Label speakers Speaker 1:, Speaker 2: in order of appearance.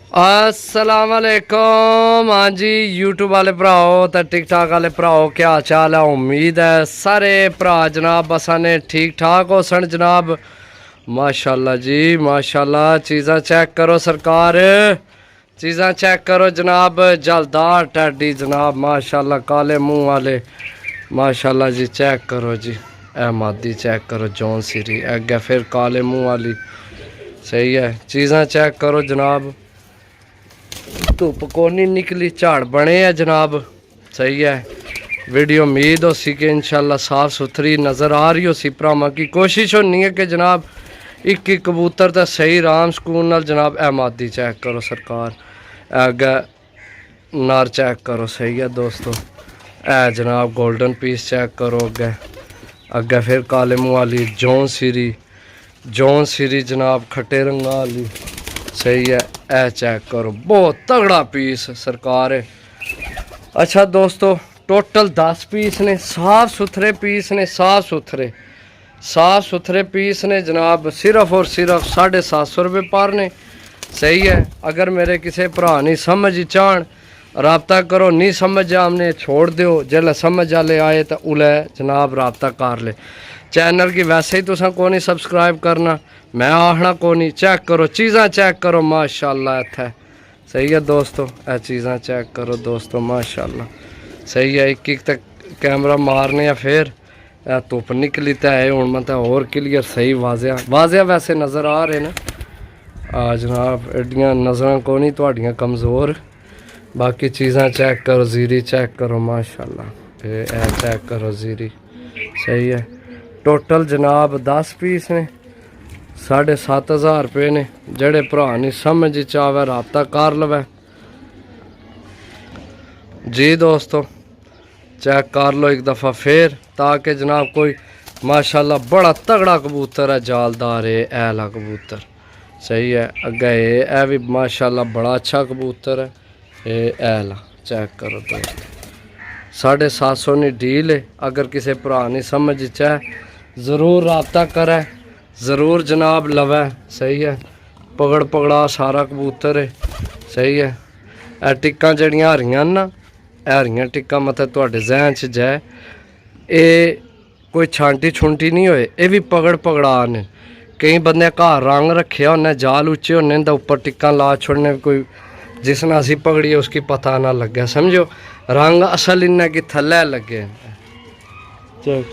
Speaker 1: अस्सलाम वालेकुम। हाँ जी यूट्यूब वाले भराओ तो टिकटाक वाले भराओ क्या चाल है। उम्मीद है सारे भरा जनाब बसा ने ठीक ठाक हो सन जनाब। माशाल्लाह जी माशाल्लाह। चीज़ां चेक करो सरकार, चीज़ां चेक करो जनाब। जलदार टैडी जनाब माशाल्लाह, काले मुँह वाले माशाल्लाह जी। चेक करो जी, ए मादी चेक करो जौन सीरी अगे फिर काले मुँह वाली। सही है, चीज़ां चेक करो जनाब। धुप कोनी निकली, झाड़ बने है जनाब। सही है, वीडियो उम्मीद हो सी कि इंशाल्लाह साफ सुथरी नज़र आ रही हो सी। भरावां की कोशिश होनी है कि जनाब एक एक कबूतर तो सही राम सुकून नाल जनाब। ए मादी चेक करो सरकार, अगे नार चेक करो। सही है दोस्तों, ए जनाब गोल्डन पीस चेक करो। अगे अगे फिर काले मुँह वाली जौन सीरी जनाब खट्टे रंगा वाली। सही है, ए चेक करो बहुत तगड़ा पीस सरकार है। अच्छा दोस्तों, टोटल 10 पीस ने, साफ सुथरे पीस ने, साफ सुथरे पीस ने जनाब। सिर्फ और सिर्फ 750 रुपये पर ने। सही है, अगर मेरे किसी भरा नहीं समझ चाहन रबता करो, नहीं समझ हमने छोड़ दो। जल्द समझ वाले आए तो उले जनाब रबता कर ले। चैनल की वैसे ही तुसा को नहीं सब्सक्राइब करना, मैं आखना को नहीं। चेक करो, चीज़ां चेक करो माशाल्लाह इत्थे। सही है दोस्तों, ए चीज़ां चेक करो दोस्तों माशाल्लाह। सही है, एक एक तक कैमरा मारने या फिर धुप निकली तो है हूँ मतलब होर क्लियर सही वाजिया वैसे नज़र आ रहे ना। जनाब एडियां नज़र को नहीं थोड़ियां कमज़ोर। बाकी चीज़ां चेक करो, जीरी चेक करो माशाल्लाह। ए चेक करो जीरी। सही है, टोटल जनाब 10 पीस ने, 7,500 रुपये ने। जड़े भरा नहीं समझ चावे रबता कर लवे जी दोस्तों। चेक कर लो एक दफ़ा फिर, ताकि जनाब कोई माशाल्लाह बड़ा तगड़ा कबूतर है, जालदार है ऐला कबूतर। सही है, अगे ये भी माशाल्लाह बड़ा अच्छा कबूतर है। ये ऐला चेक करो दोस्तों, 750 नहीं डील है। अगर किसी भरा नहीं समझ चाहे ज़रूर रबता करे, ज़रूर जनाब लवे। सही है, पगड़ पगड़ा सारा कबूतर है। सही है, ए टिक्कां जड़ियां हरियां ना, हरियां टिक्कां मतलब थोड़े जहन च जाए, ये कोई छांटी छुंटी नहीं होए, ये भी पगड़ पगड़ा ने। कई बंदे घर रंग रखे होने, जाल उच्चे होने तो उपर टिक्कां ला छोड़ने, कोई जिसना असी पकड़िए उसकी पता ना लगे। समझो रंग असल इन्हें कि थल्ले लगे। चल